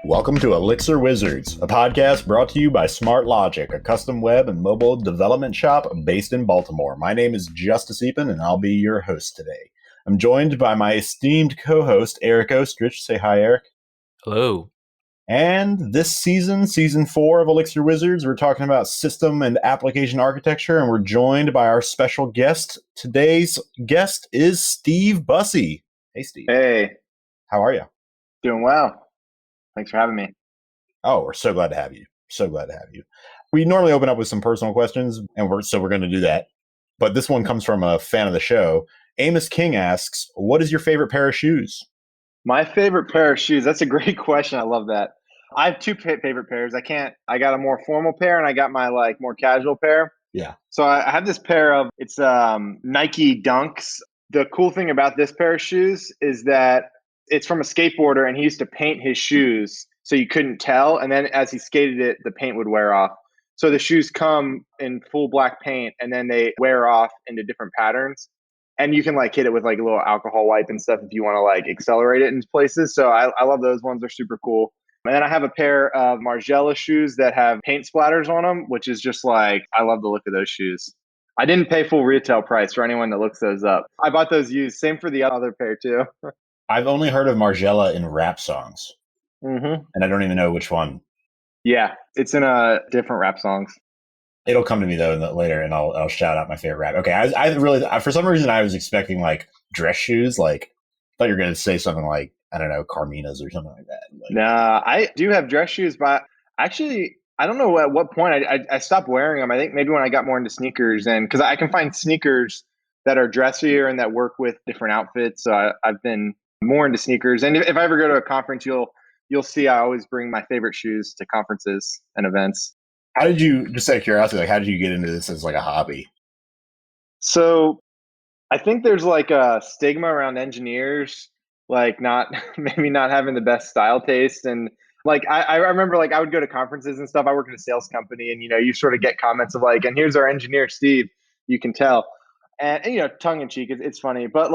Welcome to Elixir Wizards, a podcast brought to you by Smart Logic, a custom web and mobile development shop based in Baltimore. My name is Justice Epen, and I'll be your host today. I'm joined by my esteemed co-host, Eric Ostrich. Say hi, Eric. Hello. And this season 4 of Elixir Wizards, we're talking about system and application architecture, and we're joined by our special guest. Today's guest is Steve Bussey. Hey, Steve. Hey. How are you? Doing well. Thanks for having me. Oh, we're so glad to have you. So glad to have you. We normally open up with some personal questions, and we're going to do that. But this one comes from a fan of the show. Amos King asks, what is your favorite pair of shoes? My favorite pair of shoes. That's a great question. I love that. I have two favorite pairs. I got a more formal pair and I got my more casual pair. Yeah. So I have this pair of, it's Nike Dunks. The cool thing about this pair of shoes is that it's from a skateboarder and he used to paint his shoes so you couldn't tell. And then as he skated it, the paint would wear off. So the shoes come in full black paint and then they wear off into different patterns. And you can hit it with a little alcohol wipe and stuff if you want to accelerate it in places. So I love those ones. They're super cool. And then I have a pair of Margiela shoes that have paint splatters on them, which is just I love the look of those shoes. I didn't pay full retail price for anyone that looks those up. I bought those used. Same for the other pair too. I've only heard of Margiela in rap songs. Mm-hmm. And I don't even know which one. Yeah, it's in different rap songs. It'll come to me though later, and I'll shout out my favorite rap. Okay, I really for some reason I was expecting dress shoes. I thought you were going to say something I don't know, Carmina's or something like that. Nah, I do have dress shoes, but actually I don't know at what point I stopped wearing them. I think maybe when I got more into sneakers, and because I can find sneakers that are dressier and that work with different outfits. So I've been more into sneakers. And if I ever go to a conference, you'll see I always bring my favorite shoes to conferences and events. How did you, just out of curiosity, how did you get into this as a hobby? So I think there's a stigma around engineers, not having the best style taste. And I remember I would go to conferences and stuff. I work in a sales company and, you sort of get comments of and here's our engineer, Steve, you can tell. And tongue in cheek, it's funny. But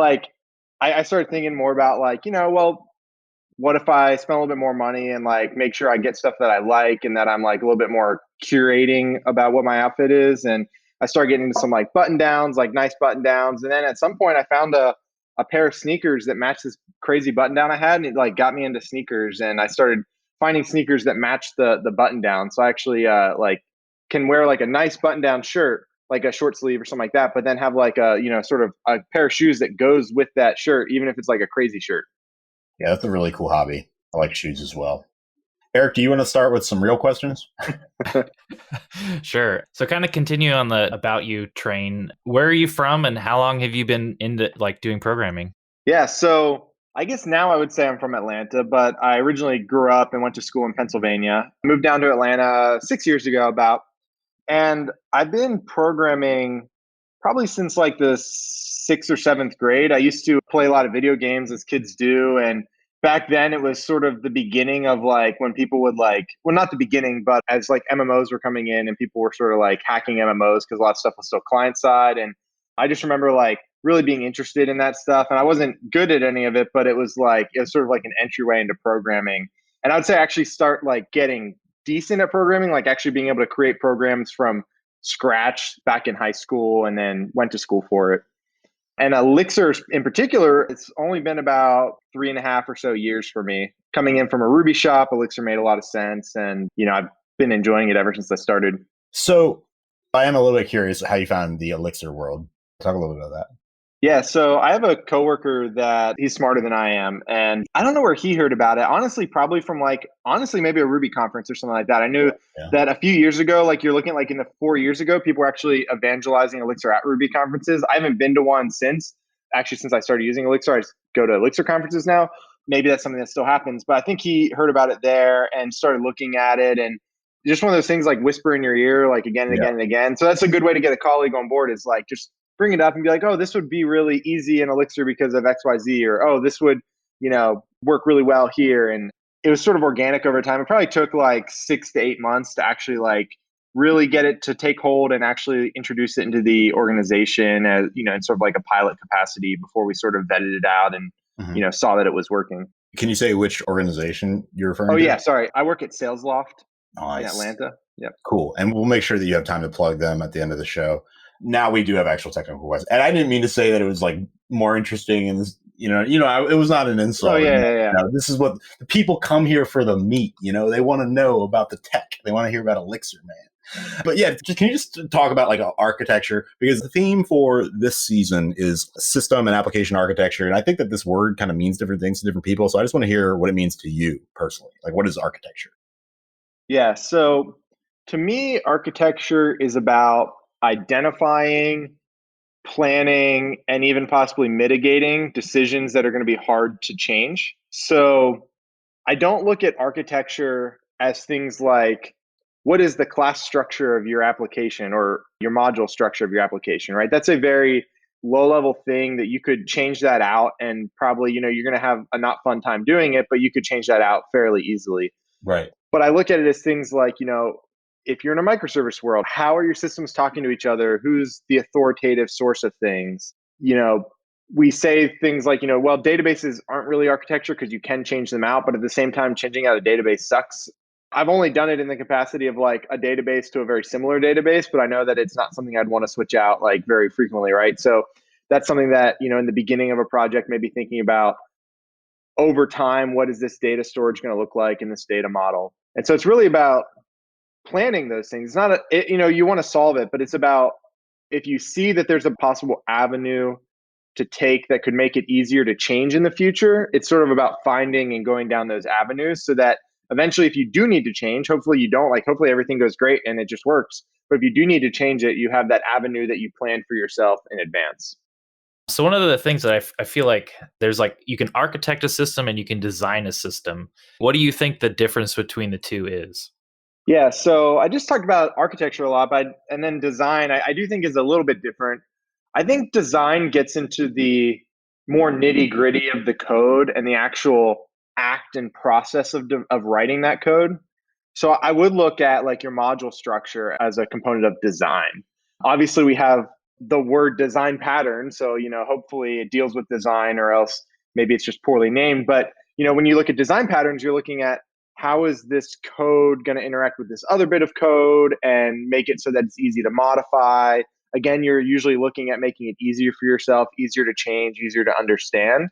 I started thinking more about well, what if I spend a little bit more money and make sure I get stuff that I like and that I'm a little bit more curating about what my outfit is. And I started getting into some button downs, nice button downs. And then at some point I found a pair of sneakers that matched this crazy button down I had, and it got me into sneakers. And I started finding sneakers that matched the button down. So I actually can wear a nice button down shirt, a short sleeve or something like that, but then have sort of a pair of shoes that goes with that shirt, even if it's a crazy shirt. Yeah, that's a really cool hobby. I like shoes as well. Eric, do you want to start with some real questions? Sure. So kind of continue on the About You train. Where are you from and how long have you been into doing programming? Yeah, so I guess now I would say I'm from Atlanta, but I originally grew up and went to school in Pennsylvania. I moved down to Atlanta 6 years ago about. And I've been programming probably since the 6th or 7th grade. I used to play a lot of video games as kids do. And back then it was sort of the beginning of when people would well, not the beginning, but as MMOs were coming in and people were sort of hacking MMOs because a lot of stuff was still client side. And I just remember really being interested in that stuff. And I wasn't good at any of it, but it was sort of an entryway into programming. And I would say I actually start getting decent at programming, actually being able to create programs from scratch back in high school and then went to school for it. And Elixir in particular, it's only been about 3.5 or so years for me. Coming in from a Ruby shop, Elixir made a lot of sense. And, I've been enjoying it ever since I started. So I am a little bit curious how you found the Elixir world. Talk a little bit about that. Yeah, so I have a coworker that he's smarter than I am. And I don't know where he heard about it. Honestly, probably from maybe a Ruby conference or something like that. I knew that a few years ago, you're looking in the 4 years ago, people were actually evangelizing Elixir at Ruby conferences. I haven't been to one since I started using Elixir. I just go to Elixir conferences now. Maybe that's something that still happens. But I think he heard about it there and started looking at it. And just one of those things whisper in your ear, again and again and again. So that's a good way to get a colleague on board is just bring it up and be oh, this would be really easy in Elixir because of XYZ, or, oh, this would, work really well here. And it was sort of organic over time. It probably took 6 to 8 months to actually really get it to take hold and actually introduce it into the organization as, in sort of a pilot capacity before we sort of vetted it out and, saw that it was working. Can you say which organization you're referring Oh, to? yeah. Sorry. I work at SalesLoft in Nice. Atlanta. Yep. Cool. And we'll make sure that you have time to plug them at the end of the show. Now we do have actual technical questions. And I didn't mean to say that it was like more interesting and this, it was not an insult. Oh, yeah. This is what the people come here for the meat. They want to know about the tech. They want to hear about Elixir, man. But yeah, can you just talk about like architecture? Because the theme for this season is system and application architecture. And I think that this word kind of means different things to different people. So I just want to hear what it means to you personally. Like, what is architecture? Yeah. So to me, architecture is about identifying, planning, and even possibly mitigating decisions that are going to be hard to change. So I don't look at architecture as things like what is the class structure of your application or your module structure of your application, right? That's a very low level thing that you could change that out and probably, you're going to have a not fun time doing it, but you could change that out fairly easily. Right. But I look at it as things like, if you're in a microservice world, how are your systems talking to each other? Who's the authoritative source of things? We say things like, well, databases aren't really architecture because you can change them out, but at the same time, changing out a database sucks. I've only done it in the capacity of like a database to a very similar database, but I know that it's not something I'd want to switch out like very frequently, right? So that's something that, in the beginning of a project, maybe thinking about over time, what is this data storage going to look like in this data model? And so it's really about planning those things. It's not you want to solve it, but it's about if you see that there's a possible avenue to take that could make it easier to change in the future, it's sort of about finding and going down those avenues so that eventually if you do need to change, hopefully you don't, like hopefully everything goes great and it just works. But if you do need to change it, you have that avenue that you plan for yourself in advance. So one of the things that I feel like there's like you can architect a system and you can design a system. What do you think the difference between the two is? Yeah, so I just talked about architecture a lot, and then design I do think is a little bit different. I think design gets into the more nitty gritty of the code and the actual act and process of writing that code. So I would look at like your module structure as a component of design. Obviously, we have the word design pattern, so hopefully it deals with design, or else maybe it's just poorly named. But when you look at design patterns, you're looking at how is this code going to interact with this other bit of code and make it so that it's easy to modify. Again, you're usually looking at making it easier for yourself, easier to change, easier to understand.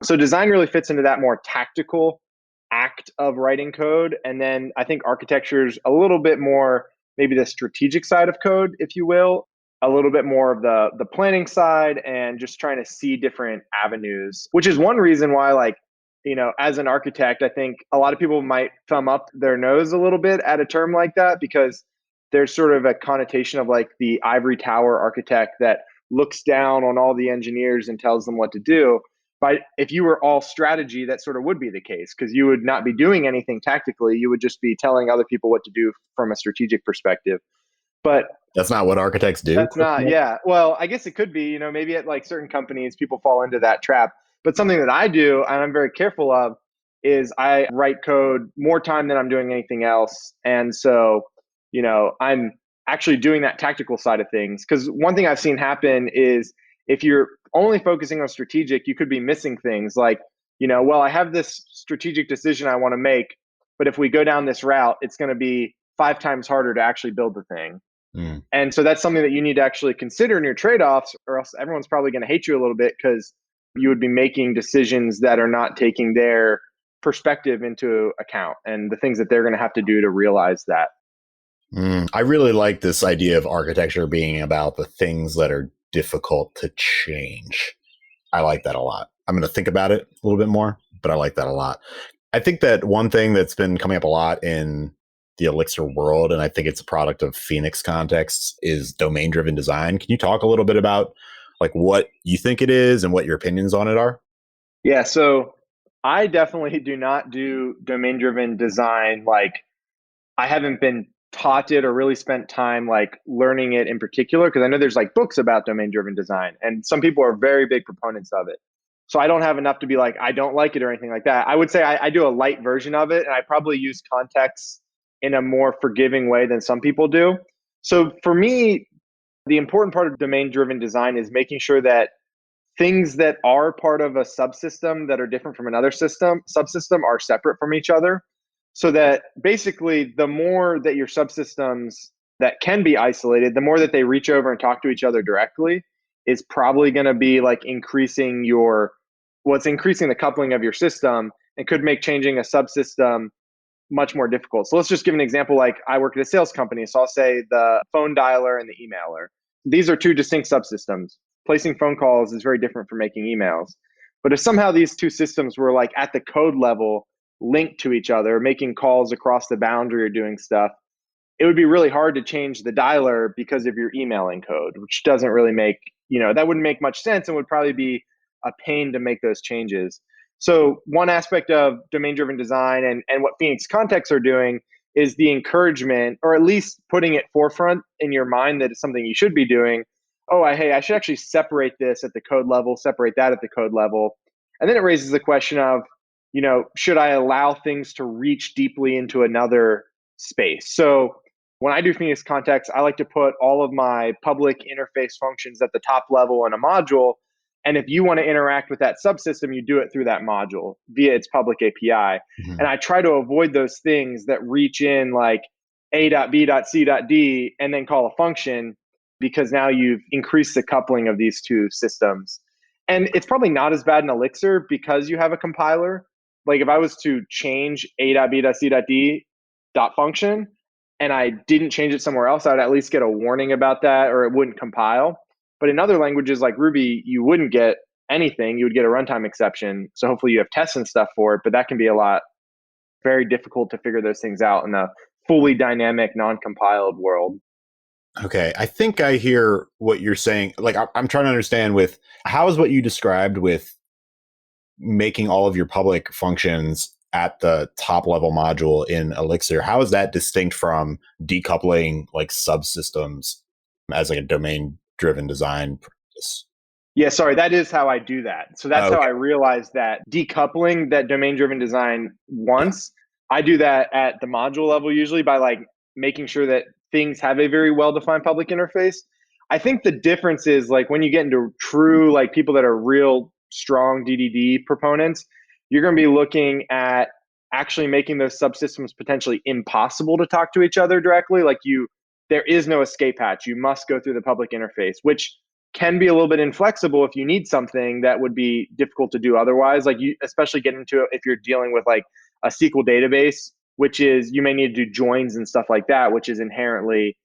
So design really fits into that more tactical act of writing code. And then I think architecture is a little bit more maybe the strategic side of code, if you will, a little bit more of the planning side and just trying to see different avenues, which is one reason why as an architect, I think a lot of people might thumb up their nose a little bit at a term like that because there's sort of a connotation of like the ivory tower architect that looks down on all the engineers and tells them what to do. But if you were all strategy, that sort of would be the case because you would not be doing anything tactically. You would just be telling other people what to do from a strategic perspective. But that's not what architects do. That's not, yeah. Well, I guess it could be, maybe at like certain companies, people fall into that trap. But something that I do, and I'm very careful of, is I write code more time than I'm doing anything else. And so, I'm actually doing that tactical side of things. Because one thing I've seen happen is if you're only focusing on strategic, you could be missing things like, well, I have this strategic decision I want to make, but if we go down this route, it's going to be 5 times harder to actually build the thing. And so that's something that you need to actually consider in your trade-offs, or else everyone's probably going to hate you a little bit because you would be making decisions that are not taking their perspective into account and the things that they're going to have to do to realize that. I really like this idea of architecture being about the things that are difficult to change. I like that a lot. I'm going to think about it a little bit more, but I like that a lot. I think that one thing that's been coming up a lot in the Elixir world, and I think it's a product of Phoenix contexts, is domain-driven design. Can you talk a little bit about like what you think it is and what your opinions on it are? Yeah, so I definitely do not do domain-driven design. Like I haven't been taught it or really spent time like learning it in particular, because I know there's like books about domain-driven design and some people are very big proponents of it. So I don't have enough to be like, I don't like it or anything like that. I would say I do a light version of it, and I probably use context in a more forgiving way than some people do. So for me, the important part of domain driven design is making sure that things that are part of a subsystem that are different from another subsystem are separate from each other. So that basically the more that your subsystems that can be isolated, the more that they reach over and talk to each other directly is probably going to be like increasing the coupling of your system and could make changing a subsystem much more difficult. So let's just give an example. Like I work at a sales company. So I'll say the phone dialer and the emailer. These are two distinct subsystems. Placing phone calls is very different from making emails. But if somehow these two systems were like at the code level linked to each other, making calls across the boundary or doing stuff, it would be really hard to change the dialer because of your emailing code, which doesn't really make, that wouldn't make much sense and would probably be a pain to make those changes. So one aspect of domain-driven design and what Phoenix Contexts are doing is the encouragement, or at least putting it forefront in your mind that it's something you should be doing. Hey, I should actually separate this at the code level, separate that at the code level. And then it raises the question of, should I allow things to reach deeply into another space? So when I do Phoenix Contexts, I like to put all of my public interface functions at the top level in a module. And if you want to interact with that subsystem, you do it through that module via its public API. Mm-hmm. And I try to avoid those things that reach in like A.B.C.D and then call a function, because now you've increased the coupling of these two systems. And it's probably not as bad in Elixir because you have a compiler. Like if I was to change A.B.C.D function and I didn't change it somewhere else, I'd at least get a warning about that, or it wouldn't compile. But in other languages like Ruby, you wouldn't get anything. You would get a runtime exception. So hopefully you have tests and stuff for it, but that can be very difficult to figure those things out in a fully dynamic, non-compiled world. Okay. I think I hear what you're saying. Like I'm trying to understand with how is what you described with making all of your public functions at the top level module in Elixir, how is that distinct from decoupling like subsystems as like a domain driven design practice? Yeah, sorry, that is how I do that. So that's how I realized that decoupling that domain driven design once, I do that at the module level usually by like making sure that things have a very well-defined public interface. I think the difference is like when you get into true like people that are real strong DDD proponents, you're going to be looking at actually making those subsystems potentially impossible to talk to each other directly. Like there is no escape hatch. You must go through the public interface, which can be a little bit inflexible if you need something that would be difficult to do otherwise. Like you especially get into it if you're dealing with like a SQL database, which is you may need to do joins and stuff like that, which is inherently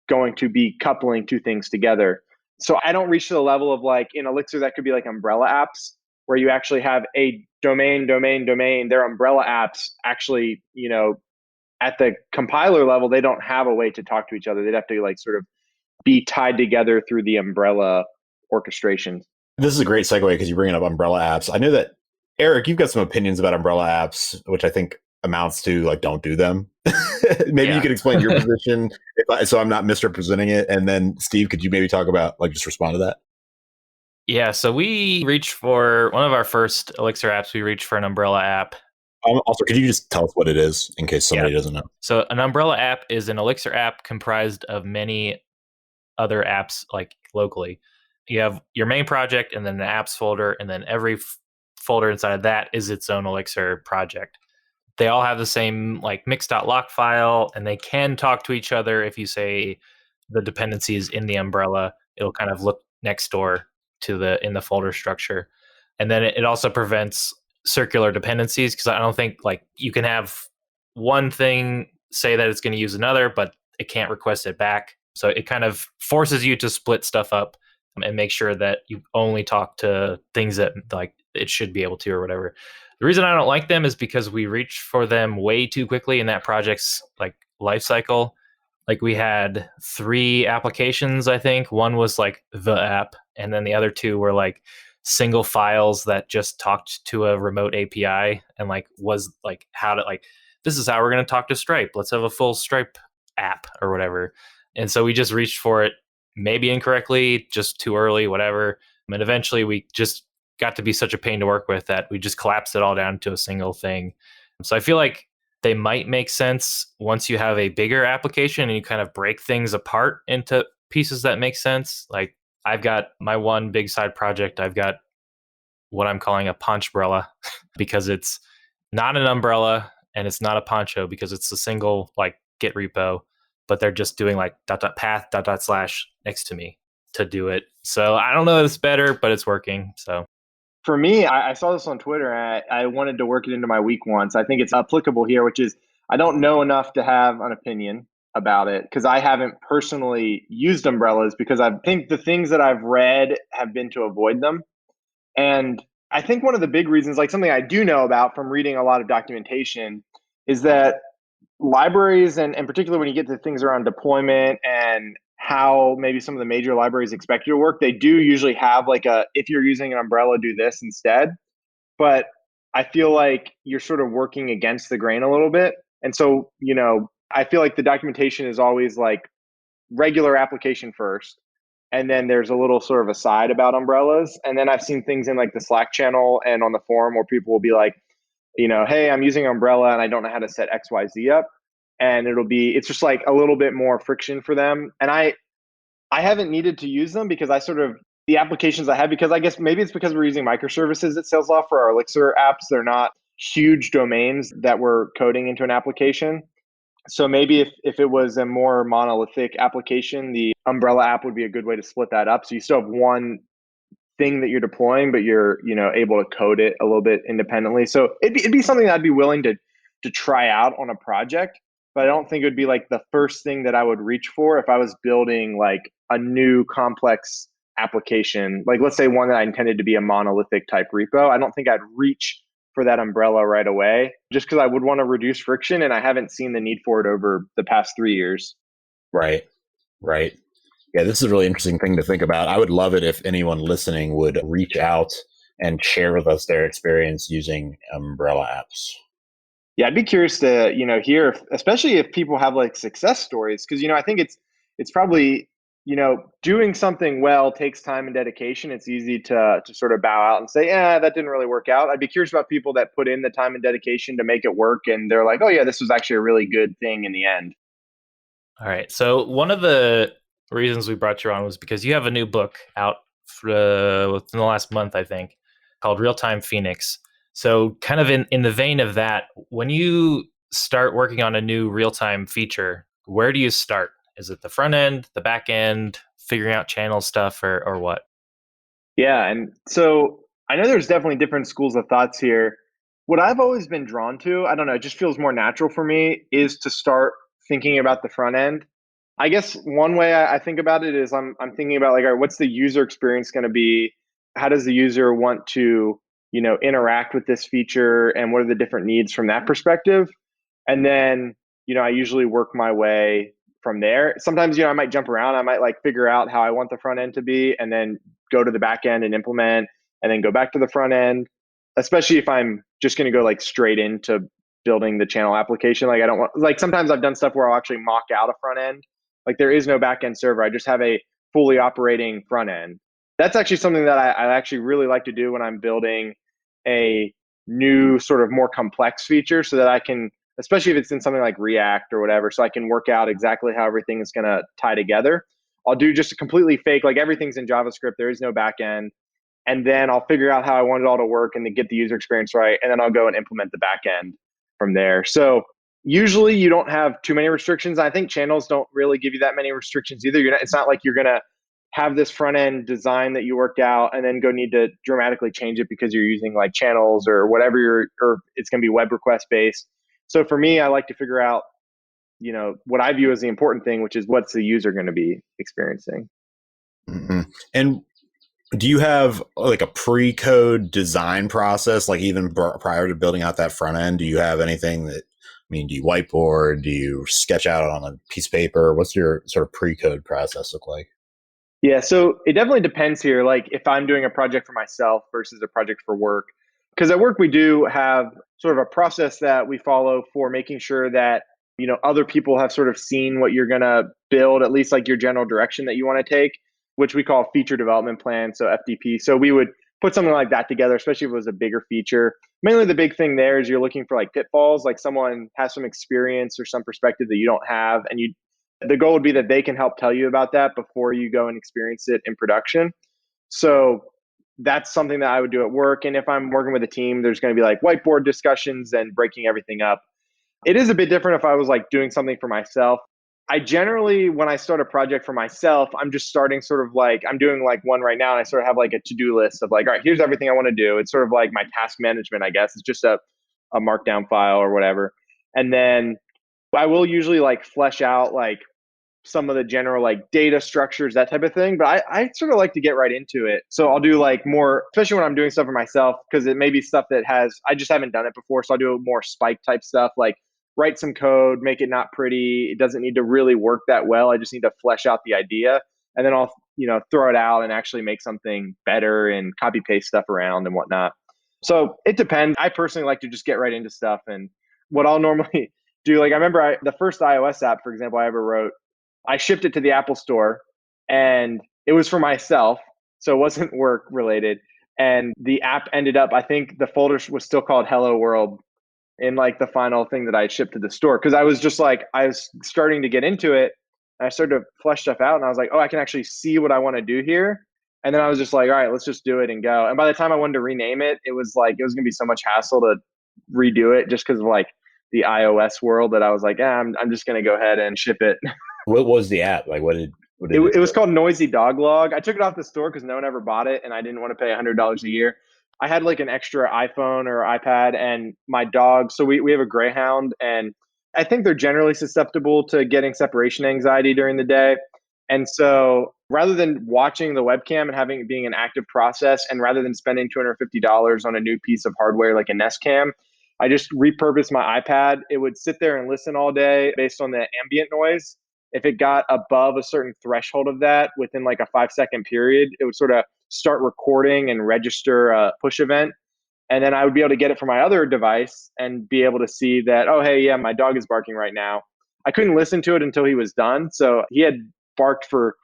going to be coupling two things together. So I don't reach to the level of like in Elixir, that could be like umbrella apps where you actually have a domain. Their umbrella apps actually, at the compiler level, they don't have a way to talk to each other. They'd have to like sort of be tied together through the umbrella orchestration. This is a great segue because you're bringing up umbrella apps. I know that, Eric, you've got some opinions about umbrella apps, which I think amounts to like, don't do them. Maybe you could explain your position so I'm not misrepresenting it. And then Steve, could you maybe talk about like just respond to that? Yeah, so we reached for one of our first Elixir apps. We reached for an umbrella app. Also, could you just tell us what it is in case somebody doesn't know? So an umbrella app is an Elixir app comprised of many other apps like locally. You have your main project and then an apps folder, and then every folder inside of that is its own Elixir project. They all have the same like mix.lock file, and they can talk to each other. If you say the dependencies in the umbrella, it'll kind of look next door to in the folder structure. And then it also prevents circular dependencies, because I don't think like you can have one thing say that it's going to use another, but it can't request it back. So it kind of forces you to split stuff up and make sure that you only talk to things that like it should be able to or whatever. The reason I don't like them is because we reached for them way too quickly in that project's like life cycle. Like we had 3 applications, I think. One was like the app, and then the other 2 were like single files that just talked to a remote API and like was like how to like, this is how we're going to talk to Stripe. Let's have a full Stripe app or whatever. And so we just reached for it, maybe incorrectly, just too early, whatever. And eventually we just got to be such a pain to work with that we just collapsed it all down to a single thing. So I feel like they might make sense once you have a bigger application and you kind of break things apart into pieces that make sense. Like I've got my one big side project. I've got what I'm calling a ponchbrella because it's not an umbrella and it's not a poncho because it's a single like Git repo, but they're just doing like .path .slash next to me to do it. So I don't know if it's better, but it's working. So For me, I saw this on Twitter and I wanted to work it into my week once. I think it's applicable here, which is I don't know enough to have an opinion about it because I haven't personally used umbrellas because I think the things that I've read have been to avoid them. And I think one of the big reasons, like something I do know about from reading a lot of documentation, is that libraries, and particularly when you get to things around deployment and how maybe some of the major libraries expect you to work, they do usually have like a, if you're using an umbrella, do this instead. But I feel like you're sort of working against the grain a little bit. And so, I feel like the documentation is always like regular application first. And then there's a little sort of aside about umbrellas. And then I've seen things in like the Slack channel and on the forum where people will be like, hey, I'm using umbrella and I don't know how to set XYZ up. And it's just like a little bit more friction for them. And I haven't needed to use them because the applications I have, because I guess maybe it's because we're using microservices at SalesLoft for our Elixir apps. They're not huge domains that we're coding into an application. So maybe if it was a more monolithic application, the umbrella app would be a good way to split that up. So you still have one thing that you're deploying, but you're able to code it a little bit independently. So it'd be something that I'd be willing to try out on a project, but I don't think it would be like the first thing that I would reach for if I was building like a new complex application. Like let's say one that I intended to be a monolithic type repo. I don't think I'd reach for that umbrella right away just because I would want to reduce friction, and I haven't seen the need for it over the past 3 years. Right. Right. Yeah, this is a really interesting thing to think about. I would love it if anyone listening would reach out and share with us their experience using umbrella apps. Yeah, I'd be curious to, hear, especially if people have like success stories, because, I think it's probably, doing something well takes time and dedication. It's easy to sort of bow out and say, yeah, that didn't really work out. I'd be curious about people that put in the time and dedication to make it work. And they're like, oh yeah, this was actually a really good thing in the end. all right. So one of the reasons we brought you on was because you have a new book out within the last month, I think, called Real Time Phoenix. So kind of in the vein of that, when you start working on a new real-time feature, where do you start? Is it the front end, the back end, figuring out channel stuff, or what? Yeah. And so I know there's definitely different schools of thoughts here. What I've always been drawn to, I don't know, it just feels more natural for me, is to start thinking about the front end. I guess one way I think about it is I'm thinking about like, all right, what's the user experience going to be? How does the user want to, interact with this feature, and what are the different needs from that perspective? And then, I usually work my way from there. Sometimes, I might jump around. I might like figure out how I want the front end to be and then go to the back end and implement and then go back to the front end, especially if I'm just going to go like straight into building the channel application. Like I don't want, like sometimes I've done stuff where I'll actually mock out a front end. Like there is no back end server. I just have a fully operating front end. That's actually something that I actually really like to do when I'm building a new sort of more complex feature, so that I can, especially if it's in something like React or whatever, so I can work out exactly how everything is going to tie together. I'll do just a completely fake, like everything's in JavaScript. There is no back end. And then I'll figure out how I want it all to work and to get the user experience right. And then I'll go and implement the back end from there. So usually you don't have too many restrictions. I think channels don't really give you that many restrictions either. It's not like you're going to have this front end design that you worked out and then go need to dramatically change it because you're using like channels or whatever, or it's going to be web request based. So for me, I like to figure out, what I view as the important thing, which is what's the user going to be experiencing. Mm-hmm. And do you have like a pre-code design process, like even prior to building out that front end? Do you have anything that, do you whiteboard? Do you sketch out on a piece of paper? What's your sort of pre-code process look like? Yeah, so it definitely depends here. Like if I'm doing a project for myself versus a project for work, because at work we do have sort of a process that we follow for making sure that, other people have sort of seen what you're going to build, at least like your general direction that you want to take, which we call feature development plan, so FDP. So we would put something like that together, especially if it was a bigger feature. Mainly the big thing there is you're looking for like pitfalls, like someone has some experience or some perspective that you don't have, and the goal would be that they can help tell you about that before you go and experience it in production. So that's something that I would do at work. And if I'm working with a team, there's going to be like whiteboard discussions and breaking everything up. It is a bit different if I was like doing something for myself. I generally, when I start a project for myself, I'm just starting sort of like, I'm doing like one right now, and I sort of have like a to-do list of like, all right, here's everything I want to do. It's sort of like my task management, I guess. It's just a markdown file or whatever. And then I will usually like flesh out like some of the general like data structures, that type of thing. But I sort of like to get right into it. So I'll do like more, especially when I'm doing stuff for myself, because it may be stuff that I just haven't done it before. So I'll do more spike type stuff, like write some code, make it not pretty. It doesn't need to really work that well. I just need to flesh out the idea. And then I'll, throw it out and actually make something better and copy paste stuff around and whatnot. So it depends. I personally like to just get right into stuff. And what I'll normally do, like I remember the first iOS app, for example, I ever wrote, I shipped it to the Apple Store, and it was for myself, so it wasn't work related. And the app ended up, I think the folder was still called Hello World in like the final thing that I shipped to the store. Cause I was just like, I was starting to get into it. And I started to flesh stuff out, and I was like, oh, I can actually see what I want to do here. And then I was just like, all right, let's just do it and go. And by the time I wanted to rename it, it was like, it was going to be so much hassle to redo it just because of like the iOS world that I was like, I'm just going to go ahead and ship it. What was the app? Like, what did it was called Noisy Dog Log. I took it off the store because no one ever bought it, and I didn't want to pay $100 a year. I had like an extra iPhone or iPad, and my dog, so we have a greyhound, and I think they're generally susceptible to getting separation anxiety during the day. And so rather than watching the webcam and having it being an active process, and rather than spending $250 on a new piece of hardware like a Nest Cam, I just repurposed my iPad. It would sit there and listen all day based on the ambient noise. If it got above a certain threshold of that within like a 5-second period, it would sort of start recording and register a push event. And then I would be able to get it from my other device and be able to see that, oh, hey, yeah, my dog is barking right now. I couldn't listen to it until he was done. So he had barked for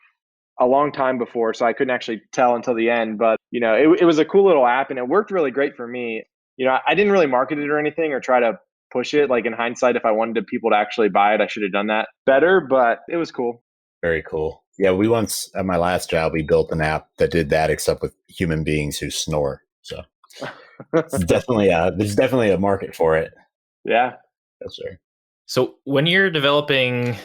a long time before, so I couldn't actually tell until the end. But, it was a cool little app, and it worked really great for me. I didn't really market it or anything or try to push it. Like in hindsight, if I wanted people to actually buy it, I should have done that better, but it was cool. Very cool. Yeah, we once, at my last job, we built an app that did that, except with human beings who snore. So there's definitely a market for it. Yeah. That's sure. So when you're developing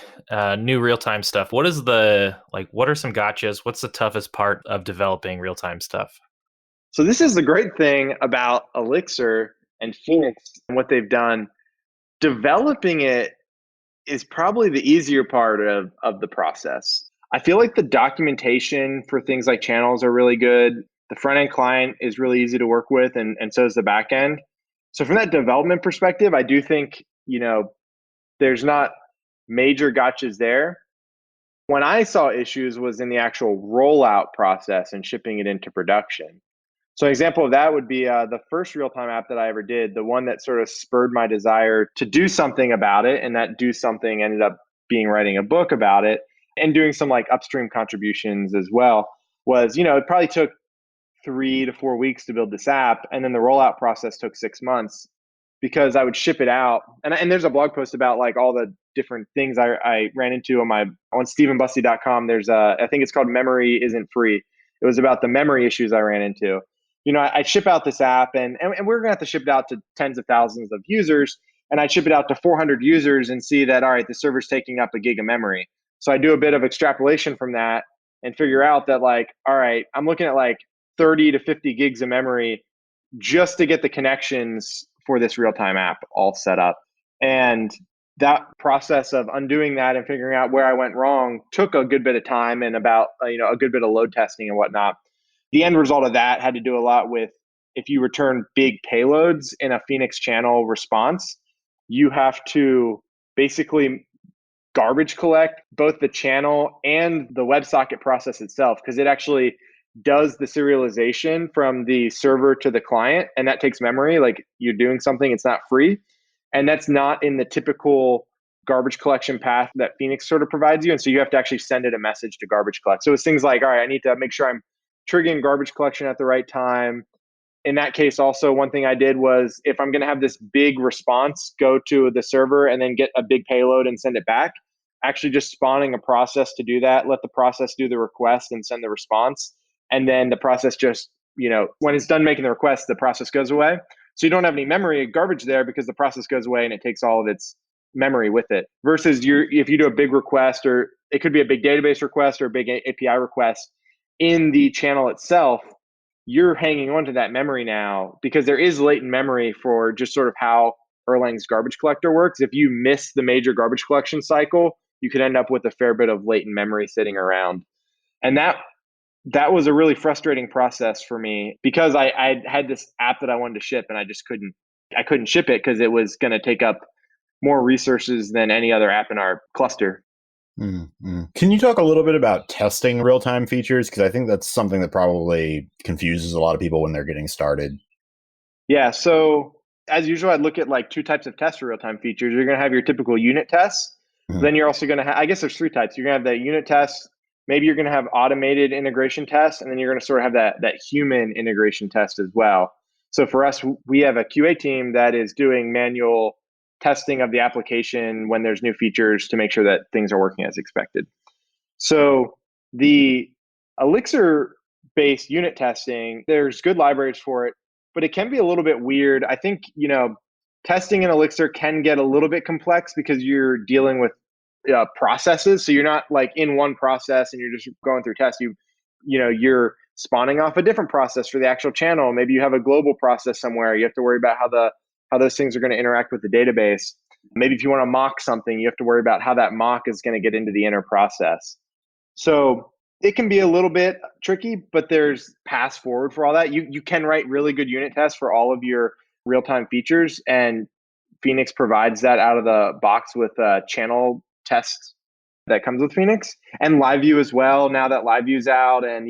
new real-time stuff, what are some gotchas? What's the toughest part of developing real-time stuff? So this is the great thing about Elixir and Phoenix and what they've done. Developing it is probably the easier part of the process. I feel like the documentation for things like channels are really good. The front end client is really easy to work with, and so is the back end. So from that development perspective, I do think, there's not major gotchas there. When I saw issues was in the actual rollout process and shipping it into production. So an example of that would be the first real-time app that I ever did, the one that sort of spurred my desire to do something about it. And that do something ended up being writing a book about it and doing some like upstream contributions as well. Was, it probably took 3 to 4 weeks to build this app. And then the rollout process took 6 months because I would ship it out. And there's a blog post about like all the different things I ran into on StevenBussey.com. There's I think it's called Memory Isn't Free. It was about the memory issues I ran into. I ship out this app, and we're going to have to ship it out to tens of thousands of users. And I'd ship it out to 400 users and see that, all right, the server's taking up a gig of memory. So I do a bit of extrapolation from that and figure out that like, all right, I'm looking at like 30 to 50 gigs of memory just to get the connections for this real-time app all set up. And that process of undoing that and figuring out where I went wrong took a good bit of time and about, a good bit of load testing and whatnot. The end result of that had to do a lot with, if you return big payloads in a Phoenix channel response, you have to basically garbage collect both the channel and the WebSocket process itself, because it actually does the serialization from the server to the client, and that takes memory. Like you're doing something, it's not free. And that's not in the typical garbage collection path that Phoenix sort of provides you. And so you have to actually send it a message to garbage collect. So it's things like, all right, I need to make sure I'm triggering garbage collection at the right time. In that case, also, one thing I did was, if I'm going to have this big response go to the server and then get a big payload and send it back, actually just spawning a process to do that, let the process do the request and send the response. And then the process just when it's done making the request, the process goes away. So you don't have any memory garbage there because the process goes away and it takes all of its memory with it. Versus if you do a big request, or it could be a big database request or a big API request in the channel itself, you're hanging on to that memory now because there is latent memory for just sort of how Erlang's garbage collector works. If you miss the major garbage collection cycle, you could end up with a fair bit of latent memory sitting around. And that was a really frustrating process for me because I had this app that I wanted to ship and I just couldn't ship it because it was going to take up more resources than any other app in our cluster. Mm-hmm. Can you talk a little bit about testing real-time features? Because I think that's something that probably confuses a lot of people when they're getting started. Yeah. So as usual, I'd look at like two types of tests for real-time features. You're going to have your typical unit tests. Mm-hmm. Then you're also going to have, I guess there's three types. You're going to have that unit test. Maybe you're going to have automated integration tests, and then you're going to sort of have that human integration test as well. So for us, we have a QA team that is doing manual testing of the application when there's new features to make sure that things are working as expected. So the Elixir-based unit testing, there's good libraries for it, but it can be a little bit weird. I think, testing in Elixir can get a little bit complex because you're dealing with processes. So you're not like in one process and you're just going through tests. You're spawning off a different process for the actual channel. Maybe you have a global process somewhere. You have to worry about how those things are going to interact with the database. Maybe if you want to mock something, you have to worry about how that mock is going to get into the inner process. So it can be a little bit tricky, but there's paths forward for all that. You can write really good unit tests for all of your real-time features, and Phoenix provides that out of the box with channel tests that comes with Phoenix, and LiveView as well. Now that LiveView's out and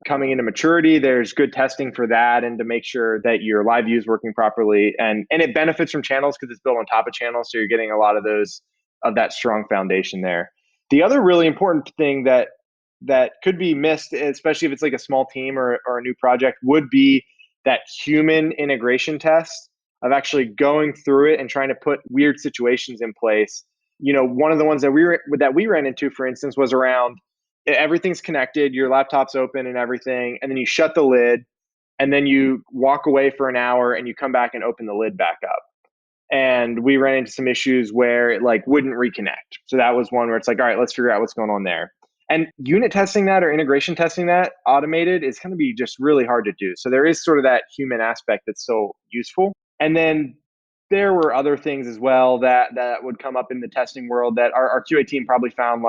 coming into maturity, there's good testing for that and to make sure that your LiveView is working properly, and it benefits from channels because it's built on top of channels, so you're getting a lot of that strong foundation there. The other really important thing that could be missed, especially if it's like a small team or a new project, would be that human integration test of actually going through it and trying to put weird situations in place. One of the ones that we ran into, for instance, was around everything's connected, your laptop's open and everything, and then you shut the lid, and then you walk away for an hour and you come back and open the lid back up. And we ran into some issues where it wouldn't reconnect. So that was one where it's like, all right, let's figure out what's going on there. And unit testing that or integration testing that automated is going to be just really hard to do. So there is sort of that human aspect that's so useful. And then there were other things as well that would come up in the testing world that our QA team probably found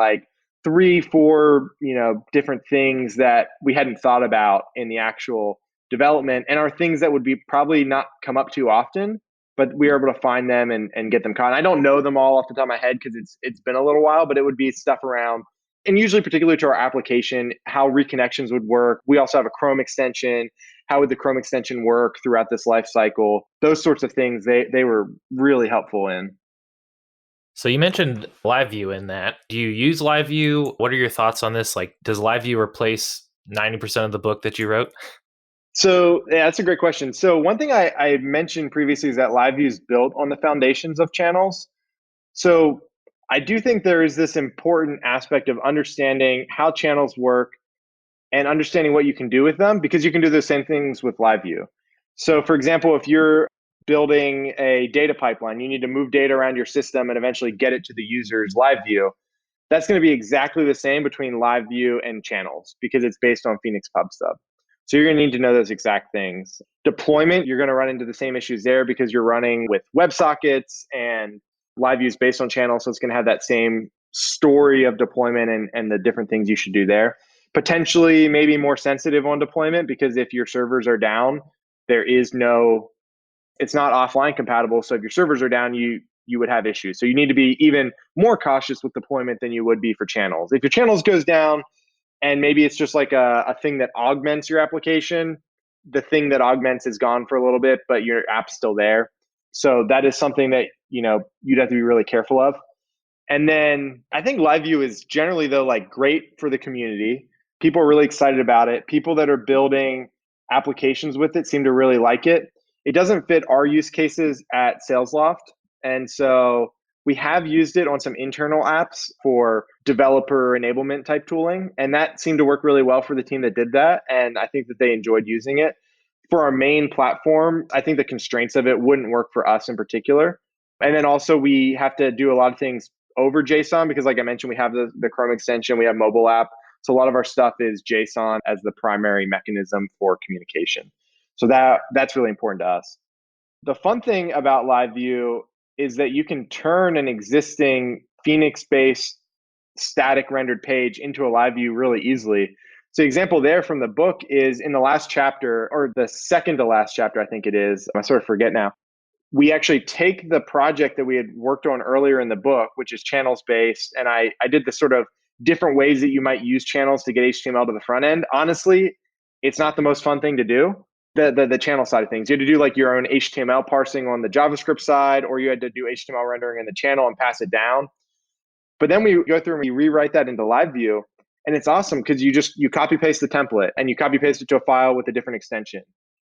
3-4 different things that we hadn't thought about in the actual development, and are things that would be probably not come up too often, but we were able to find them and get them caught. And I don't know them all off the top of my head because it's been a little while, but it would be stuff around, and usually particularly to our application, how reconnections would work. We also have a Chrome extension. How would the Chrome extension work throughout this life cycle? Those sorts of things they were really helpful in. So you mentioned LiveView in that. Do you use LiveView? What are your thoughts on this? Does LiveView replace 90% of the book that you wrote? So yeah, that's a great question. So one thing I mentioned previously is that LiveView is built on the foundations of channels. So I do think there is this important aspect of understanding how channels work and understanding what you can do with them, because you can do the same things with LiveView. So for example, if you're building a data pipeline, you need to move data around your system and eventually get it to the user's LiveView. That's going to be exactly the same between LiveView and channels because it's based on Phoenix PubSub. So you're going to need to know those exact things. Deployment, you're going to run into the same issues there because you're running with WebSockets, and LiveView is based on channels. So it's going to have that same story of deployment and the different things you should do there. Potentially maybe more sensitive on deployment because if your servers are down, it's not offline compatible. So if your servers are down, you would have issues. So you need to be even more cautious with deployment than you would be for channels. If your channels goes down and maybe it's just like a thing that augments your application, the thing that augments is gone for a little bit, but your app's still there. So that is something that you'd have to be really careful of. And then I think LiveView is generally though great for the community. People are really excited about it. People that are building applications with it seem to really like it. It doesn't fit our use cases at SalesLoft. And so We have used it on some internal apps for developer enablement type tooling, and that seemed to work really well for the team that did that. And I think that they enjoyed using it. For our main platform, I think the constraints of it wouldn't work for us in particular. And then also we have to do a lot of things over JSON because like I mentioned, we have the Chrome extension, we have mobile app. So a lot of our stuff is JSON as the primary mechanism for communication. So that's really important to us. The fun thing about LiveView is that you can turn an existing Phoenix-based static rendered page into a LiveView really easily. So the example there from the book is in the last chapter, or the second to last chapter, I think it is. I sort of forget now. We actually take the project that we had worked on earlier in the book, which is channels based, and I did the sort of different ways that you might use channels to get HTML to the front end. Honestly, it's not the most fun thing to do. The channel side of things. You had to do like your own HTML parsing on the JavaScript side, or you had to do HTML rendering in the channel and pass it down. But then we go through and we rewrite that into LiveView, and it's awesome because you copy paste the template and you copy paste it to a file with a different extension.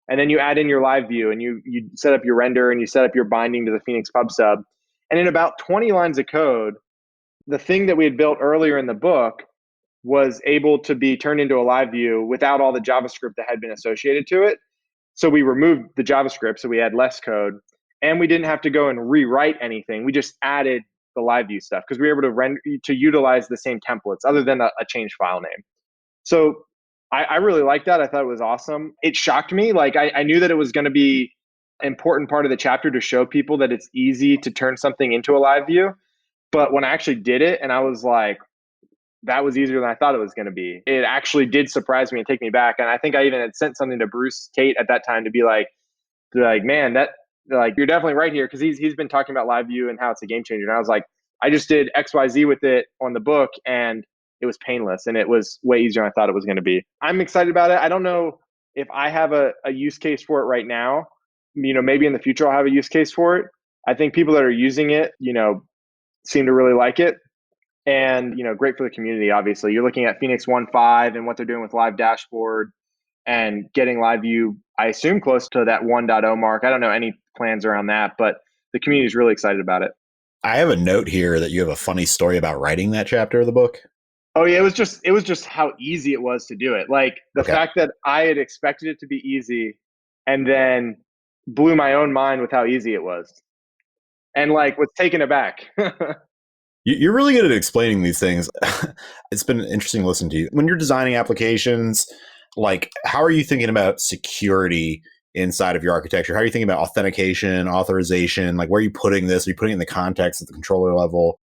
And then you add in your LiveView and you set up your render and you set up your binding to the Phoenix pub sub. And in about 20 lines of code, the thing that we had built earlier in the book was able to be turned into a LiveView without all the JavaScript that had been associated to it. So we removed the JavaScript, so we had less code, and we didn't have to go and rewrite anything. We just added the LiveView stuff because we were able to utilize the same templates other than a changed file name. So I really liked that. I thought it was awesome. It shocked me. Like I knew that it was going to be an important part of the chapter to show people that it's easy to turn something into a LiveView. But when I actually did it, and I was like, that was easier than I thought it was going to be. It actually did surprise me and take me back. And I think I even had sent something to Bruce Tate at that time to be like, man, you're definitely right here. Cause he's been talking about LiveView and how it's a game changer. And I was like, I just did XYZ with it on the book and it was painless and it was way easier than I thought it was going to be. I'm excited about it. I don't know if I have a use case for it right now. Maybe in the future I'll have a use case for it. I think people that are using it, seem to really like it. And, great for the community, obviously. You're looking at Phoenix 1.5 and what they're doing with Live Dashboard and getting LiveView, I assume, close to that 1.0 mark. I don't know any plans around that, but the community is really excited about it. I have a note here that you have a funny story about writing that chapter of the book. Oh, yeah. It was just how easy it was to do it. Like the fact that I had expected it to be easy and then blew my own mind with how easy it was. And was taken aback. You're really good at explaining these things. It's been interesting to listen to you. When you're designing applications, how are you thinking about security inside of your architecture? How are you thinking about authentication, authorization? Where are you putting this? Are you putting it in the context at the controller level?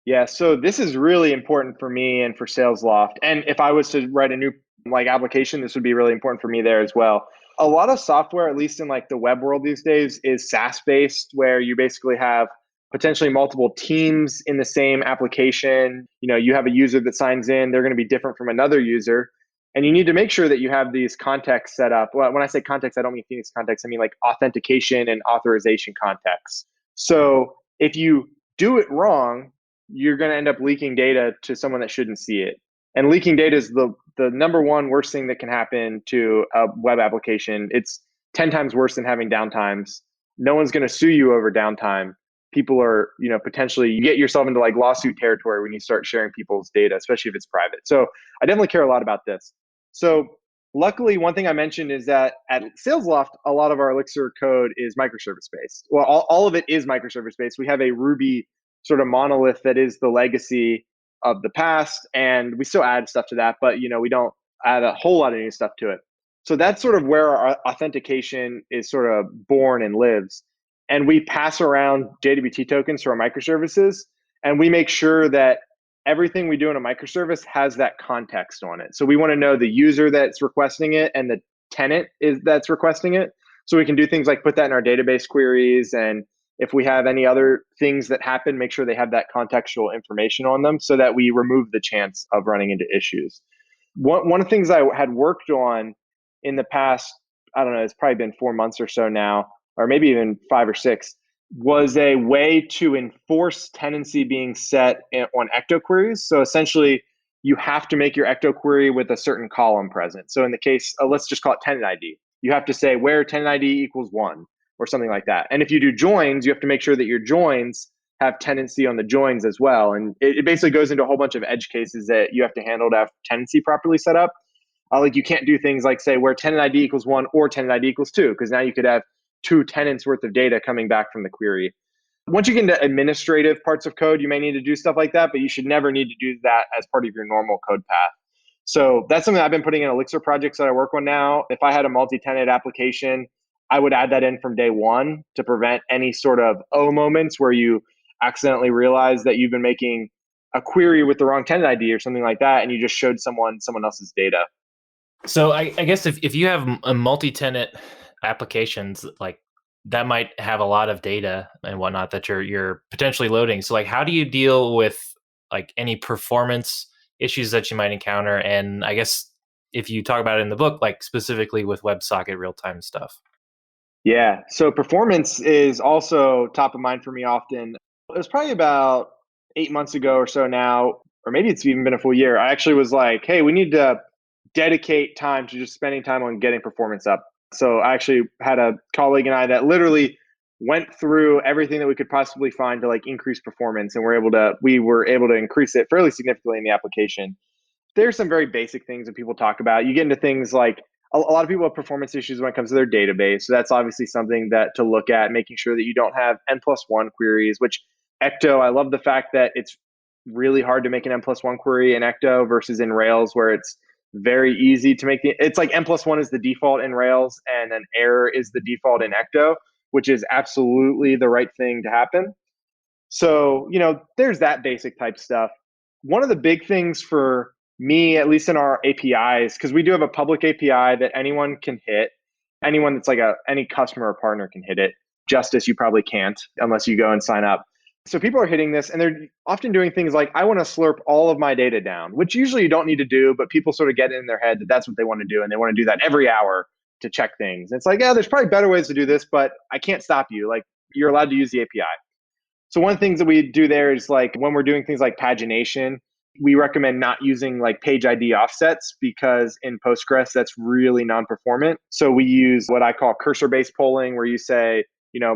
Yeah, so this is really important for me and for SalesLoft. And if I was to write a new application, this would be really important for me there as well. A lot of software, at least in the web world these days, is SaaS based, where you basically have potentially multiple teams in the same application. You have a user that signs in, they're going to be different from another user. And you need to make sure that you have these contexts set up. Well, when I say context, I don't mean Phoenix context. I mean authentication and authorization contexts. So if you do it wrong, you're going to end up leaking data to someone that shouldn't see it. And leaking data is the number one worst thing that can happen to a web application. It's 10 times worse than having downtimes. No one's going to sue you over downtime. People are, potentially, you get yourself into lawsuit territory when you start sharing people's data, especially if it's private. So I definitely care a lot about this. So luckily, one thing I mentioned is that at SalesLoft, a lot of our Elixir code is microservice based. Well, all of it is microservice based. We have a Ruby sort of monolith that is the legacy of the past, and we still add stuff to that, but we don't add a whole lot of new stuff to it. So that's sort of where our authentication is sort of born and lives. And we pass around JWT tokens to our microservices, and we make sure that everything we do in a microservice has that context on it. So we want to know the user that's requesting it and the tenant that's requesting it. So we can do things like put that in our database queries, and if we have any other things that happen, make sure they have that contextual information on them so that we remove the chance of running into issues. One of the things I had worked on in the past, I don't know, it's probably been 4 months or so now, or maybe even 5 or 6, was a way to enforce tenancy being set on ecto queries. So essentially, you have to make your ecto query with a certain column present. So in the case, let's just call it tenant ID. You have to say where tenant ID equals 1 or something like that. And if you do joins, you have to make sure that your joins have tenancy on the joins as well. And it basically goes into a whole bunch of edge cases that you have to handle to have tenancy properly set up. Like you can't do things like say where tenant ID equals 1 or tenant ID equals 2, because now you could have 2 tenants worth of data coming back from the query. Once you get into administrative parts of code, you may need to do stuff like that, but you should never need to do that as part of your normal code path. So that's something I've been putting in Elixir projects that I work on now. If I had a multi-tenant application, I would add that in from day one to prevent any sort of moments where you accidentally realize that you've been making a query with the wrong tenant ID or something like that, and you just showed someone else's data. So I guess if you have a multi-tenant applications, like that might have a lot of data and whatnot that you're potentially loading. So like, how do you deal with like any performance issues that you might encounter? And I guess if you talk about it in the book, like specifically with WebSocket real-time stuff. Yeah. So performance is also top of mind for me often. It was probably about 8 months ago or so now, or maybe it's even been a full year. I actually was like, hey, we need to dedicate time to just spending time on getting performance up. So I actually had a colleague and I that literally went through everything that we could possibly find to like increase performance, and we were able to increase it fairly significantly in the application. There's some very basic things that people talk about. You get into things like a lot of people have performance issues when it comes to their database. So that's obviously something that to look at, making sure that you don't have N+1 queries, which Ecto, I love the fact that it's really hard to make an N+1 query in Ecto versus in Rails, where it's very easy to make it's like N+1 is the default in Rails and an error is the default in Ecto, which is absolutely the right thing to happen. So, there's that basic type stuff. One of the big things for me, at least in our APIs, because we do have a public API that anyone can hit, anyone that's like any customer or partner can hit it. Justice, you probably can't unless you go and sign up. So people are hitting this and they're often doing things like, I want to slurp all of my data down, which usually you don't need to do, but people sort of get it in their head that that's what they want to do. And they want to do that every hour to check things. And it's like, yeah, there's probably better ways to do this, but I can't stop you. Like, you're allowed to use the API. So one of the things that we do there is like when we're doing things like pagination, we recommend not using like page ID offsets because in Postgres, that's really non-performant. So we use what I call cursor-based polling, where you say,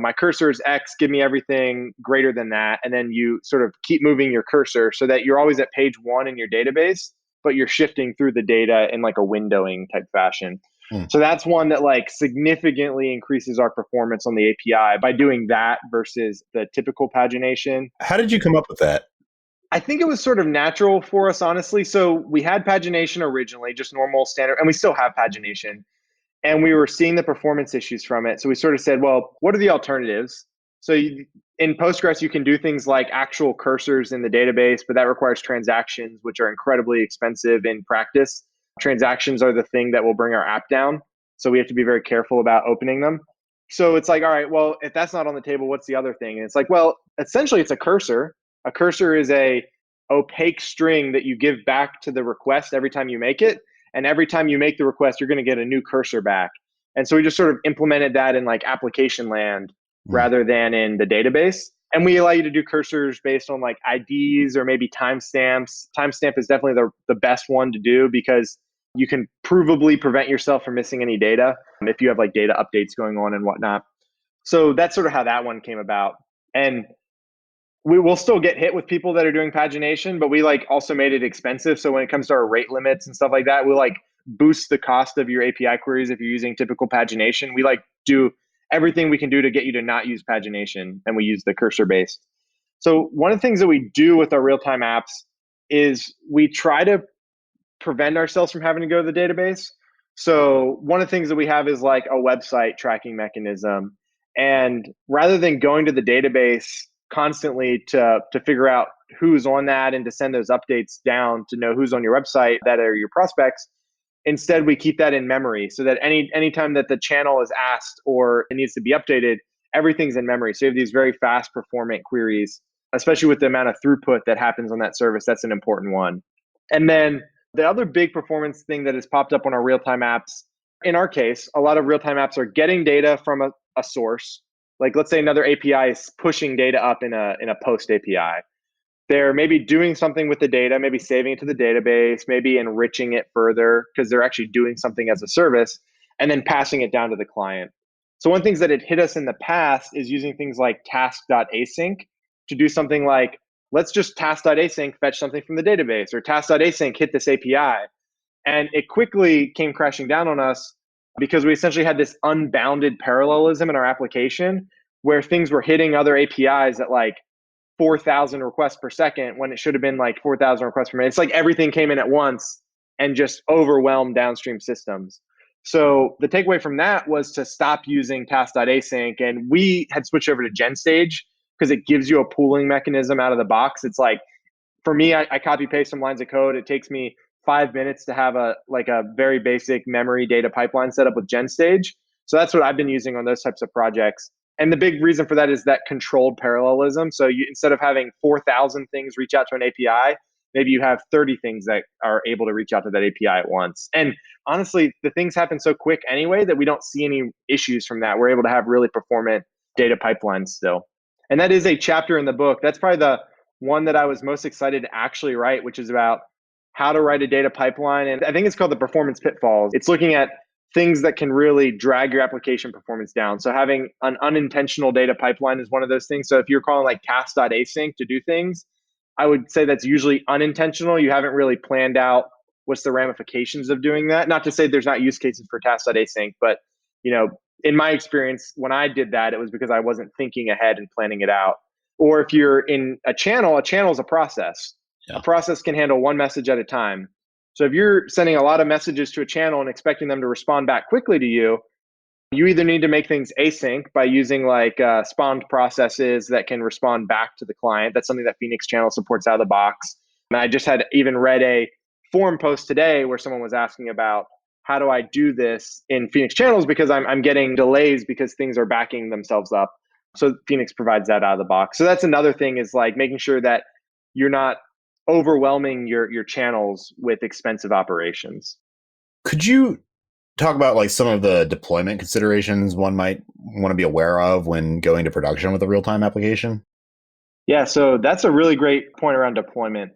my cursor is X, give me everything greater than that. And then you sort of keep moving your cursor so that you're always at page 1 in your database, but you're shifting through the data in like a windowing type fashion. So that's one that like significantly increases our performance on the API by doing that versus the typical pagination. How did you come up with that? I think it was sort of natural for us, honestly. So we had pagination originally, just normal standard, and we still have pagination. And we were seeing the performance issues from it. So we sort of said, well, what are the alternatives? So in Postgres, you can do things like actual cursors in the database, but that requires transactions, which are incredibly expensive in practice. Transactions are the thing that will bring our app down. So we have to be very careful about opening them. So it's like, all right, well, if that's not on the table, what's the other thing? And it's like, well, essentially it's a cursor. A cursor is a opaque string that you give back to the request every time you make it. And every time you make the request, you're going to get a new cursor back. And so we just sort of implemented that in like application land rather than in the database. And we allow you to do cursors based on like IDs or maybe timestamps. Timestamp is definitely the best one to do because you can provably prevent yourself from missing any data if you have like data updates going on and whatnot. So that's sort of how that one came about. And we will still get hit with people that are doing pagination, but we like also made it expensive. So when it comes to our rate limits and stuff like that, we'll like boost the cost of your API queries if you're using typical pagination. We like do everything we can do to get you to not use pagination, and we use the cursor based. So one of the things that we do with our real-time apps is we try to prevent ourselves from having to go to the database. So one of the things that we have is like a website tracking mechanism. And rather than going to the database constantly to figure out who's on that and to send those updates down to know who's on your website that are your prospects, instead we keep that in memory so that anytime that the channel is asked or it needs to be updated, everything's in memory. So you have these very fast performant queries, especially with the amount of throughput that happens on that service. That's an important one. And then the other big performance thing that has popped up on our real-time apps, in our case, a lot of real-time apps are getting data from a source. Like let's say another API is pushing data up in a post API. They're maybe doing something with the data, maybe saving it to the database, maybe enriching it further because they're actually doing something as a service and then passing it down to the client. So one of the things that had hit us in the past is using things like task.async to do something like, let's just task.async fetch something from the database, or task.async hit this API. And it quickly came crashing down on us because we essentially had this unbounded parallelism in our application where things were hitting other APIs at like 4,000 requests per second when it should have been like 4,000 requests per minute. It's like everything came in at once and just overwhelmed downstream systems. So the takeaway from that was to stop using task.async. And we had switched over to GenStage because it gives you a pooling mechanism out of the box. It's like, for me, I copy paste some lines of code. It takes me 5 minutes to have a very basic memory data pipeline set up with GenStage. So that's what I've been using on those types of projects. And the big reason for that is that controlled parallelism. So you, instead of having 4,000 things reach out to an API, maybe you have 30 things that are able to reach out to that API at once. And honestly, the things happen so quick anyway that we don't see any issues from that. We're able to have really performant data pipelines still. And that is a chapter in the book. That's probably the one that I was most excited to actually write, which is about how to write a data pipeline. And I think it's called the performance pitfalls. It's looking at things that can really drag your application performance down. So having an unintentional data pipeline is one of those things. So if you're calling like task.async to do things, I would say that's usually unintentional. You haven't really planned out what's the ramifications of doing that. Not to say there's not use cases for task.async, but in my experience, when I did that, it was because I wasn't thinking ahead and planning it out. Or if you're in a channel is a process. Yeah. A process can handle one message at a time. So if you're sending a lot of messages to a channel and expecting them to respond back quickly to you, you either need to make things async by using like spawned processes that can respond back to the client. That's something that Phoenix Channel supports out of the box. And I just had even read a forum post today where someone was asking about how do I do this in Phoenix Channels because I'm getting delays because things are backing themselves up. So Phoenix provides that out of the box. So that's another thing, is like making sure that you're not overwhelming your channels with expensive operations. Could you talk about like some of the deployment considerations one might want to be aware of when going to production with a real-time application? Yeah, so that's a really great point around deployment.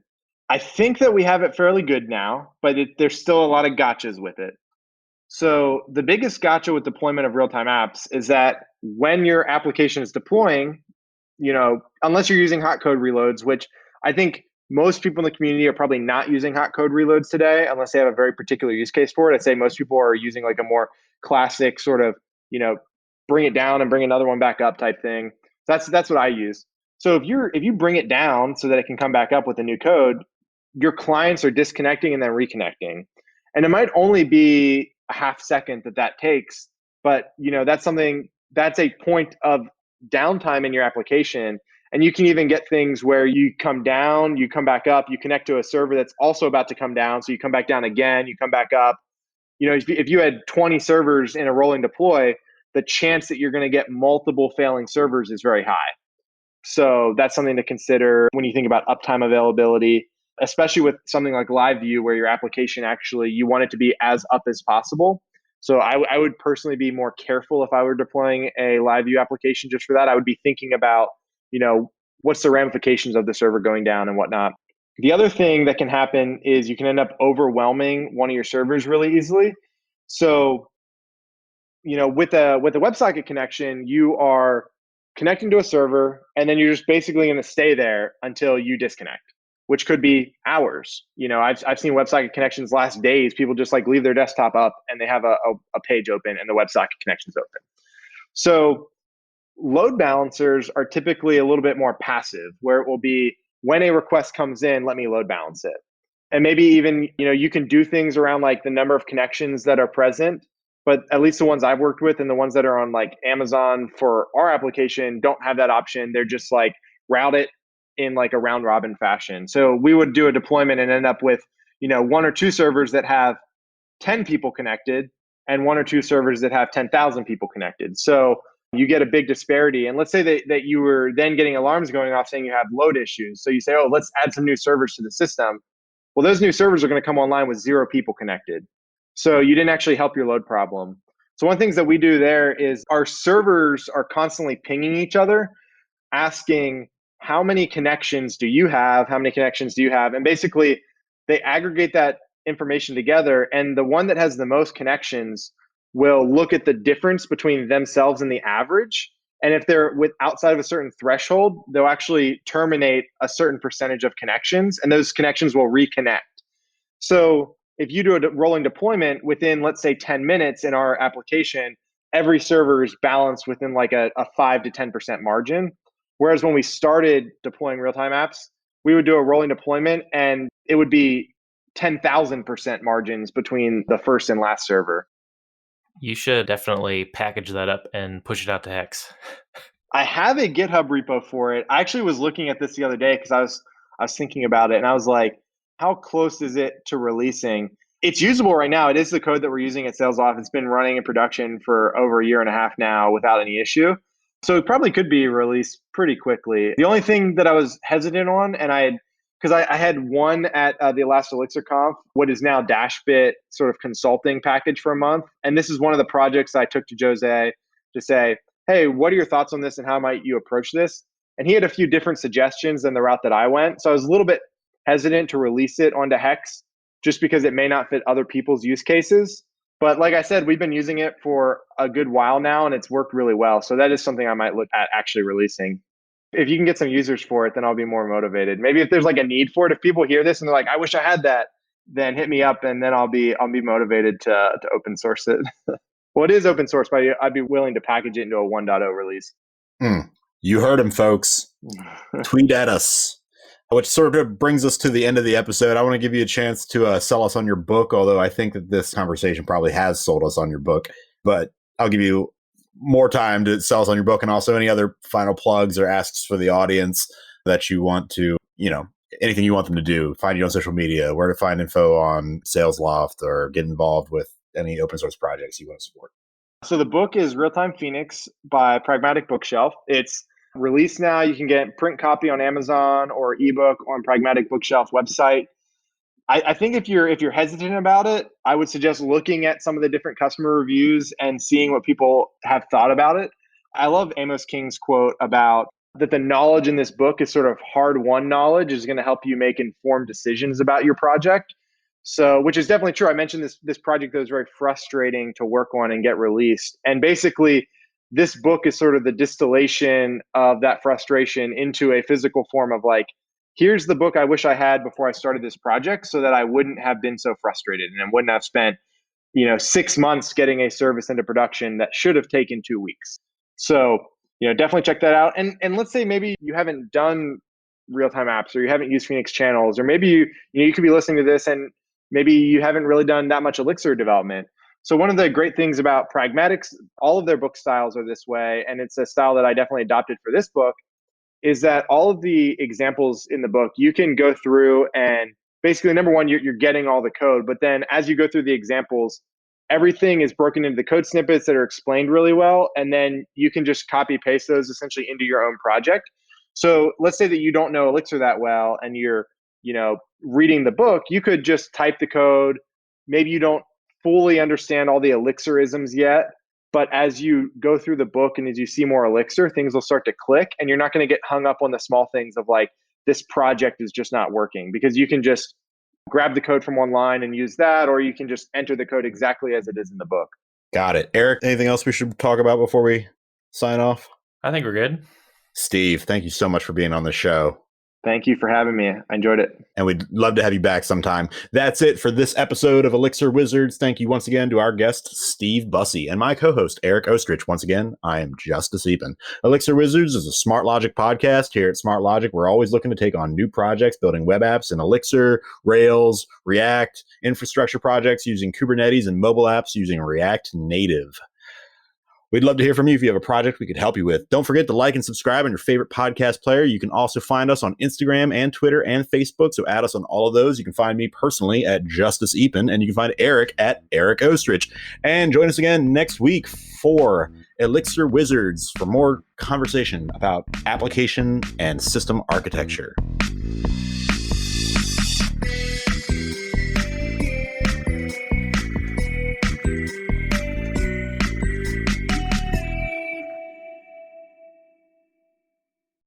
I think that we have it fairly good now, but there's still a lot of gotchas with it. So the biggest gotcha with deployment of real-time apps is that when your application is deploying, unless you're using hot code reloads, which I think most people in the community are probably not using hot code reloads today, unless they have a very particular use case for it. I'd say most people are using like a more classic sort of, bring it down and bring another one back up type thing. That's what I use. So if you bring it down so that it can come back up with the new code, your clients are disconnecting and then reconnecting. And it might only be a half second that takes, but that's a point of downtime in your application. And you can even get things where you come down, you come back up, you connect to a server that's also about to come down. So you come back down again, you come back up. If you had 20 servers in a rolling deploy, the chance that you're going to get multiple failing servers is very high. So that's something to consider when you think about uptime availability, especially with something like LiveView, where your application actually, you want it to be as up as possible. So I would personally be more careful if I were deploying a LiveView application just for that. I would be thinking about, what's the ramifications of the server going down and whatnot. The other thing that can happen is you can end up overwhelming one of your servers really easily. So, with a WebSocket connection, you are connecting to a server, and then you're just basically going to stay there until you disconnect, which could be hours. I've seen WebSocket connections last days. People just like leave their desktop up and they have a page open and the WebSocket connection's open. So load balancers are typically a little bit more passive, where it will be when a request comes in, let me load balance it. And maybe even, you can do things around like the number of connections that are present, but at least the ones I've worked with and the ones that are on like Amazon for our application don't have that option. They're just like route it in like a round robin fashion. So we would do a deployment and end up with, one or two servers that have 10 people connected and one or two servers that have 10,000 people connected. So you get a big disparity. And let's say that you were then getting alarms going off saying you have load issues. So you say, oh, let's add some new servers to the system. Well, those new servers are going to come online with 0 people connected. So you didn't actually help your load problem. So one of the things that we do there is our servers are constantly pinging each other, asking how many connections do you have? How many connections do you have? And basically they aggregate that information together. And the one that has the most connections will look at the difference between themselves and the average And if they're outside of a certain threshold, they'll actually terminate a certain percentage of connections, and those connections will reconnect. So if you do a rolling deployment within, let's say, 10 minutes in our application, every server is balanced within like a 5 to 10% margin. Whereas when we started deploying real-time apps, we would do a rolling deployment and it would be 10,000% margins between the first and last server. You should definitely package that up and push it out to Hex. I have a GitHub repo for it. I actually was looking at this the other day because I was thinking about it, and I was like, how close is it to releasing? It's usable right now. It is the code that we're using at SalesLoft. It's been running in production for over a year and a half now without any issue. So it probably could be released pretty quickly. The only thing that I was hesitant on, because I had one at the last Elixir Conf, what is now Dashbit sort of consulting package for a month. And this is one of the projects I took to Jose to say, hey, what are your thoughts on this and how might you approach this? And he had a few different suggestions than the route that I went. So I was a little bit hesitant to release it onto Hex just because it may not fit other people's use cases. But like I said, we've been using it for a good while now and it's worked really well. So that is something I might look at actually releasing. If you can get some users for it, then I'll be more motivated. Maybe if there's like a need for it, if people hear this and they're like, I wish I had that, then hit me up and then I'll be motivated to open source it. Well, it is open source, but I'd be willing to package it into a 1.0 release. You heard him, folks. Tweet at us. Which sort of brings us to the end of the episode. I want to give you a chance to sell us on your book, although I think that this conversation probably has sold us on your book. But I'll give you more time to sell us on your book and also any other final plugs or asks for the audience that you want to, anything you want them to do. Find you on social media, where to find info on SalesLoft or get involved with any open source projects you want to support. So the book is Real-Time Phoenix by Pragmatic Bookshelf. It's released now. You can get print copy on Amazon or ebook on Pragmatic Bookshelf website. I think if you're hesitant about it, I would suggest looking at some of the different customer reviews and seeing what people have thought about it. I love Amos King's quote about that the knowledge in this book is sort of hard-won knowledge, is going to help you make informed decisions about your project. So, which is definitely true. I mentioned this project that was very frustrating to work on and get released. And basically, this book is sort of the distillation of that frustration into a physical form of like, here's the book I wish I had before I started this project so that I wouldn't have been so frustrated and wouldn't have spent, 6 months getting a service into production that should have taken 2 weeks. So, definitely check that out. And let's say maybe you haven't done real-time apps or you haven't used Phoenix channels, or maybe you could be listening to this and maybe you haven't really done that much Elixir development. So one of the great things about Pragmatics, all of their book styles are this way, and it's a style that I definitely adopted for this book, is that all of the examples in the book, you can go through and basically, number one, you're getting all the code, but then as you go through the examples, everything is broken into the code snippets that are explained really well, and then you can just copy paste those essentially into your own project. So let's say that you don't know Elixir that well and you're reading the book, you could just type the code. Maybe you don't fully understand all the Elixirisms yet, but as you go through the book and as you see more Elixir, things will start to click and you're not going to get hung up on the small things of like, this project is just not working, because you can just grab the code from online and use that, or you can just enter the code exactly as it is in the book. Got it. Eric, anything else we should talk about before we sign off? I think we're good. Steve, thank you so much for being on the show. Thank you for having me. I enjoyed it. And we'd love to have you back sometime. That's it for this episode of Elixir Wizards. Thank you once again to our guest, Steve Bussey, and my co-host, Eric Ostrich. Once again, I am Justice Eapen. Elixir Wizards is a Smart Logic podcast. Here at Smart Logic, we're always looking to take on new projects, building web apps in Elixir, Rails, React, infrastructure projects using Kubernetes, and mobile apps using React Native. We'd love to hear from you if you have a project we could help you with. Don't forget to like and subscribe on your favorite podcast player. You can also find us on Instagram and Twitter and Facebook, so add us on all of those. You can find me personally at Justice Eapen, and you can find Eric at Eric Ostrich. And join us again next week for Elixir Wizards for more conversation about application and system architecture.